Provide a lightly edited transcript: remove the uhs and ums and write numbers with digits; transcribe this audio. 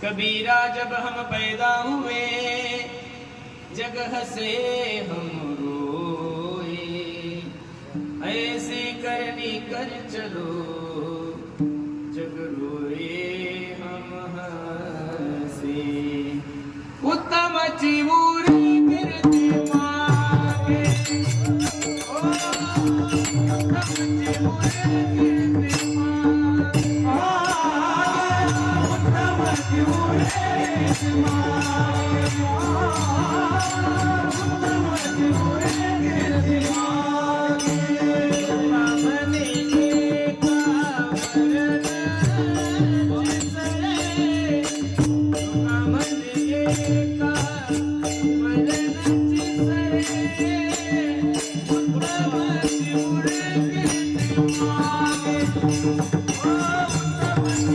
कबीरा जब हम पैदा हुए जग हंसे हम रोए, ऐसी करनी कर चलो जग रोए हम हंसे। उत्तमची मुरी कीर्ती मागे, ओ उत्तमची मुरी कीर्ती मागे, उत्तमची मुरी कीर्ती मागे।